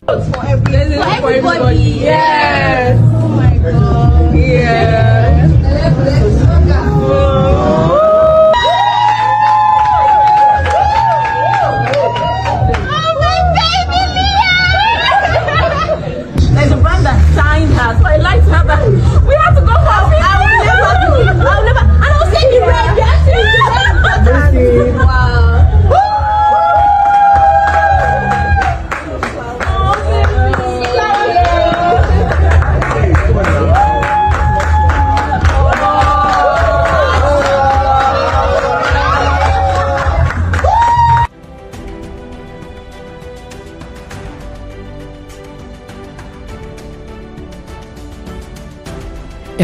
For everybody. Yes. Oh my God. Yeah. There's a brand that signed her, so I like to have that. We have to go for a picture. I'll never. And I'll send you red. Wow.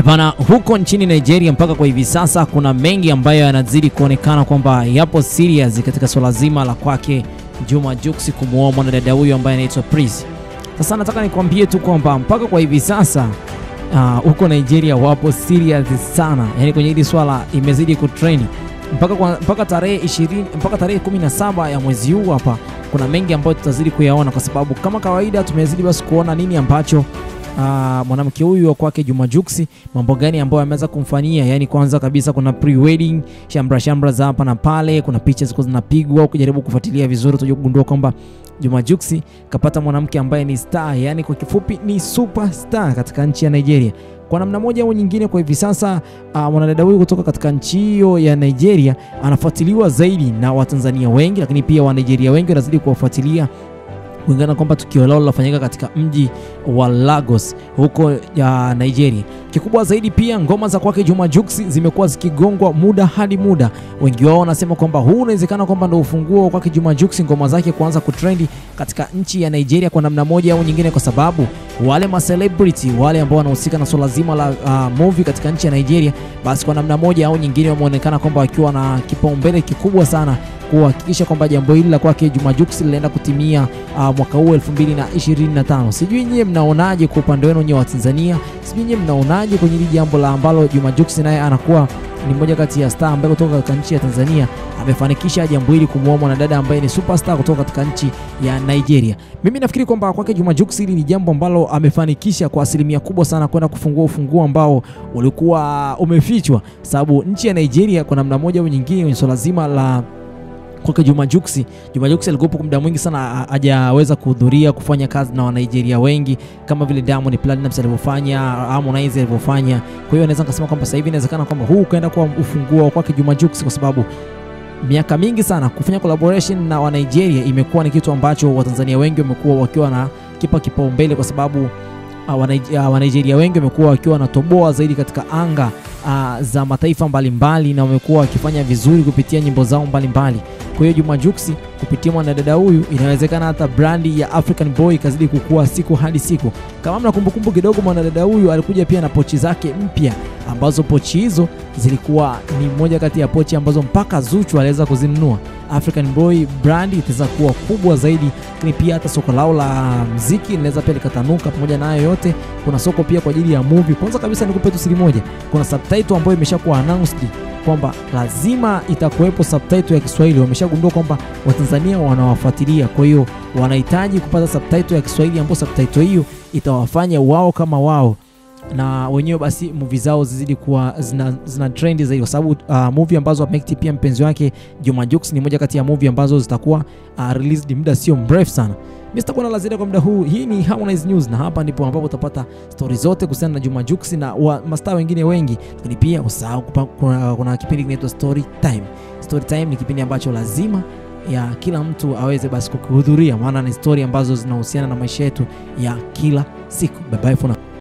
Bana, huko nchini Nigeria mpaka kwa hivi sasa kuna mengi ambayo yanazidi kuonekana kwamba yapo serious katika swala zima la kwake Juma Jux kumuoa mwanadada huyo ambaye anaitwa Prince. Sasa nataka nikwambie tu kwamba mpaka kwa hivi sasa huko Nigeria wapo serious sana. Yaani kwenye hili swala imezidi kutrend mpaka tarehe 20 mpaka tarehe 17 ya mwezi huu hapa kuna mengi ambayo tutazidi kuyaona, kwa sababu kama kawaida tumezidi basi kuona nini ambacho mwanamke huyu wa kwake Juma Jux mambo gani ambayo ameweza kumfanyia. Yani kwanza kabisa kuna pre-wedding shambra za hapa na pale, kuna picha ziko zinapigwa. Ukijaribu kufuatilia vizuri utajigundua kwamba Juma Jux kapata mwanamke ambaye ni star, yani kwa kifupi ni superstar katika nchi ya Nigeria. Kwa namna moja au nyingine kwa hivi sasa mwanadada huyu kutoka katika nchi hiyo ya Nigeria anafuatiliwa zaidi na Watanzania wengi, lakini pia wa Nigeria wengi wanazidi kuwafuatilia kulingana kwamba tukio lao linafanyika katika mji wa Lagos huko ya Nigeria. Kikubwa zaidi pia ngoma za kwake Juma Jux zimekuwa zikigongwa muda hadi muda. Wengi wao wanasema kwamba huu unawezekana kwamba ndio ufunguo kwake Juma Jux ngoma zake kuanza kutrendi katika nchi ya Nigeria kwa namna moja au nyingine, kwa sababu wale ma celebrity wale ambao wanahusika na swala zima la movie katika nchi ya Nigeria, basi kwa namna moja au nyingine wameonekana kwamba wakiwa na kipaumbele kikubwa sana kuhakikisha kwamba jambo hili la kwake Juma Jux linaenda kutimia mwaka huu 2025. Sijui nyinyi mnaonaje kwa upande wenu nyewe wa Tanzania? Sijui nyinyi mnaonaje kwenye hili jambo la ambalo Juma Jux naye anakuwa ni mmoja kati ya star ambaye kutoka katika nchi ya Tanzania amefanikisha jambo hili kumuoa mwanadada ambaye ni superstar kutoka katika nchi ya Nigeria. Mimi nafikiri kwamba kwake Juma Jux hili ni jambo ambalo amefanikisha kwa asilimia kubwa sana kwenda kufungua ufunguo ambao ulikuwa umefichwa, sababu nchi ya Nigeria kwa namna moja au nyingine ni swala zima la kwa Juma Jux alikuwa kwa muda mwingi sana hajaweza kuhudhuria kufanya kazi na wa Nigeria wengi kama vile Diamond Platnumz alivyofanya, Harmonize alivyofanya. Kwa hiyo naweza kusema kwamba sasa hivi inawezekana kwamba huu kaenda kwa ufunguo kwake Juma Jux, kwa sababu miaka mingi sana kufanya collaboration na wa Nigeria imekuwa ni kitu ambacho Watanzania wengi wamekuwa wakiwa na kipa kipaumbele, kwa sababu wa Nigeria wengi wamekuwa wakiwa wanatoboa zaidi katika anga za mataifa mbalimbali na wamekuwa wakifanya vizuri kupitia nyimbo zao mbalimbali. Kwa hiyo Juma Jux kupitia mwanadada huyu inawezekana hata brandi ya African Boy kazidi kukua siku hadi siku. Kama mnakumbukumbu kidogo, mwanadada huyu alikuja pia na pochi zake mpya, ambazo pochi hizo zilikuwa ni moja kati ya pochi ambazo mpaka Zuchu aliweza kuzinunua. African Boy brandi itaweza kuwa kubwa zaidi, lakini pia hata soko lao la muziki linaweza pia likatanuka. Pamoja na hayo yote, kuna soko pia kwa ajili ya movie. Kwanza kabisa nikupe tu siri moja, kuna subtitle ambayo imeshakuwa announced kwamba lazima itakuwepo subtitle ya Kiswahili. Wameshagundua kwamba Watanzania wanawafuatilia, kwa hiyo wanahitaji kupata subtitle ya Kiswahili ambayo subtitle hiyo itawafanya wao kama wao na wenyewe basi movie zao zizidi kuwa zina trend zaidi, kwa sababu movie ambazo amekti pia mpenzi wake Juma Jux ni moja kati ya movie ambazo zitakuwa released muda sio mrefu sana. Mimi sitakuwa na la ziada kwa muda huu. Hii ni Harmonize News, na hapa ndipo ambapo utapata stories zote kuhusiana na Juma Jux na mastaa wengine wengi. Lakini pia usahau kuna kipindi kinaitwa Story Time. Story Time ni kipindi ambacho lazima ya kila mtu aweze basi kuhudhuria, maana ni story ambazo zinahusiana na maisha yetu ya kila siku. Bye bye for now.